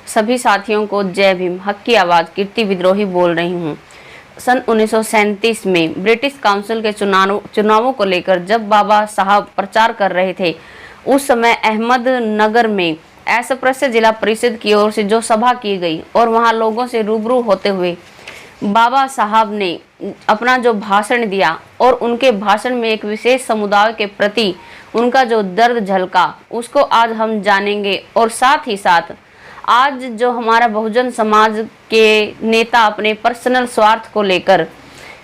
सभी साथियों को जय भीम। हक की आवाज़ कीर्ति विद्रोही बोल रही हूँ। सन 1937 में ब्रिटिश काउंसिल के चुनावों को लेकर जब बाबा साहब प्रचार कर रहे थे, उस समय अहमदनगर में अस्पृश्य जिला परिषद की ओर से जो सभा की गई और वहां लोगों से रूबरू होते हुए बाबा साहब ने अपना जो भाषण दिया और उनके भाषण में एक विशेष समुदाय के प्रति उनका जो दर्द झलका, उसको आज हम जानेंगे। और साथ ही साथ आज जो हमारा बहुजन समाज के नेता अपने पर्सनल स्वार्थ को लेकर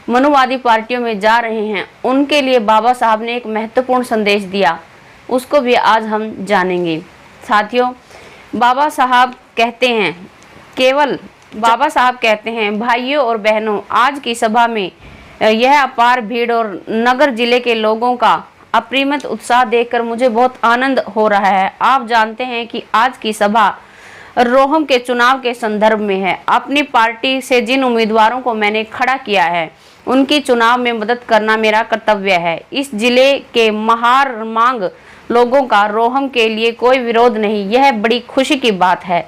मनुवादी पार्टियों में जा रहे हैं, उनके लिए बाबा साहब ने एक महत्वपूर्ण संदेश दिया, उसको भी आज हम जानेंगे। साथियों, बाबा साहब कहते हैं, भाइयों और बहनों, आज की सभा में यह अपार भीड़ और नगर जिले के लोगों का अप्रतिम उत्साह देखकर मुझे बहुत आनंद हो रहा है। आप जानते हैं कि आज की सभा रोहम के चुनाव के संदर्भ में है। अपनी पार्टी से जिन उम्मीदवारों को मैंने खड़ा किया है, उनकी चुनाव में मदद करना मेरा कर्तव्य है। इस जिले के महार मांग लोगों का रोहम के लिए कोई विरोध नहीं, यह बड़ी खुशी की बात है।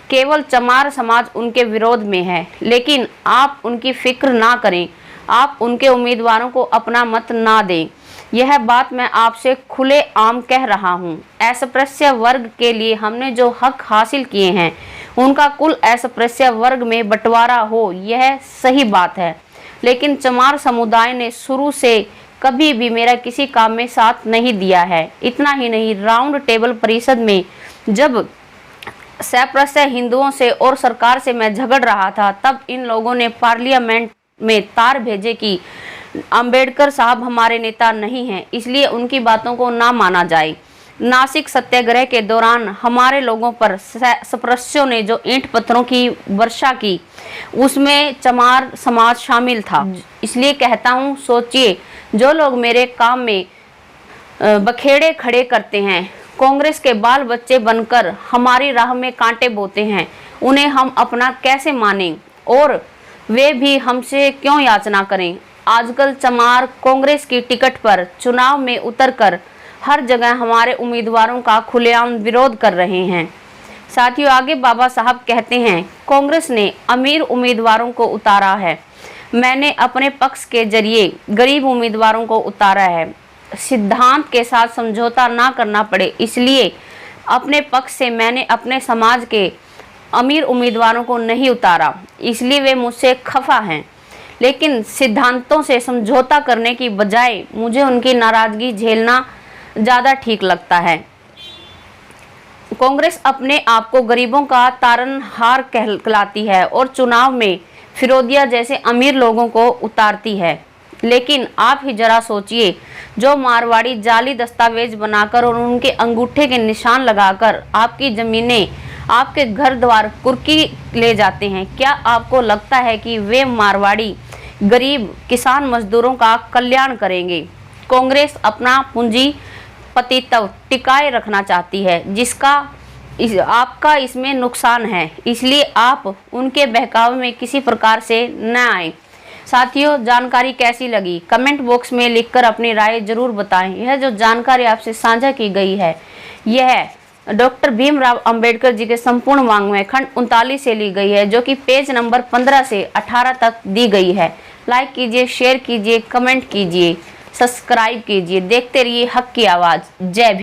केवल चमार समाज उनके विरोध में है, लेकिन आप उनकी फिक्र ना करें, आप उनके उम्मीदवारों को अपना मत ना दें। यह बात मैं आपसे खुले आम कह रहा हूँ। अस्पृश्य वर्ग के लिए हमने जो हक हासिल किए हैं, उनका कुल अस्पृश्य वर्ग में बंटवारा हो, यह सही बात है। लेकिन चमार समुदाय ने शुरू से कभी भी मेरा किसी काम में साथ नहीं दिया है। इतना ही नहीं, राउंड टेबल परिषद में जब सप्रस्य हिंदुओं से और सरकार से मैं झगड़ रहा था, तब इन लोगों ने पार्लियामेंट में तार भेजे कि अंबेडकर साहब हमारे नेता नहीं हैं, इसलिए उनकी बातों को ना माना जाए। नासिक सत्याग्रह के दौरान हमारे लोगों पर सप्रस्यों ने जो ईंट पत्थरों की वर्षा की, उसमें चमार समाज शामिल था। इसलिए कहता हूँ, सोचिए, जो लोग मेरे काम में बखेड़े खड़े करते हैं, कांग्रेस के बाल बच्चे बनकर हमारी राह में कांटे बोते हैं, उन्हें हम अपना कैसे मानें और वे भी हमसे क्यों याचना करें। आजकल चमार कांग्रेस की टिकट पर चुनाव में उतरकर हर जगह हमारे उम्मीदवारों का खुलेआम विरोध कर रहे हैं। साथियों, आगे बाबा साहब कहते हैं, कांग्रेस ने अमीर उम्मीदवारों को उतारा है, मैंने अपने पक्ष के जरिए गरीब उम्मीदवारों को उतारा है। सिद्धांत के साथ समझौता ना करना पड़े, इसलिए अपने पक्ष से मैंने अपने समाज के अमीर उम्मीदवारों को नहीं उतारा, इसलिए वे मुझसे खफा हैं। लेकिन सिद्धांतों से समझौता करने की बजाय मुझे उनकी नाराजगी झेलना ज़्यादा ठीक लगता है। कांग्रेस अपने आप को गरीबों का तारनहार कहलाती है और चुनाव में फिरोदिया जैसे अमीर लोगों को उतारती है। लेकिन आप ही जरा सोचिए, जो मारवाड़ी जाली दस्तावेज बनाकर और उनके अंगूठे के निशान लगाकर आपकी ज़मीनें, आपके घर द्वार कुर्की ले जाते हैं, क्या आपको लगता है कि वे मारवाड़ी गरीब किसान मजदूरों का कल्याण करेंगे? कांग्रेस अपना पूंजीपतित्व टिकाए रखना चाहती है, जिसका आपका इसमें नुकसान है, इसलिए आप उनके बहकावे में किसी प्रकार से न आए। साथियों, जानकारी कैसी लगी कमेंट बॉक्स में लिखकर अपनी राय जरूर बताएं। यह जो जानकारी आपसे साझा की गई है, यह डॉक्टर भीमराव अंबेडकर जी के संपूर्ण वाङ्मय खंड 39 से ली गई है, जो कि पेज नंबर 15 से 18 तक दी गई है। लाइक कीजिए, शेयर कीजिए, कमेंट कीजिए, सब्सक्राइब कीजिए। देखते रहिए हक की आवाज़। जय भीम।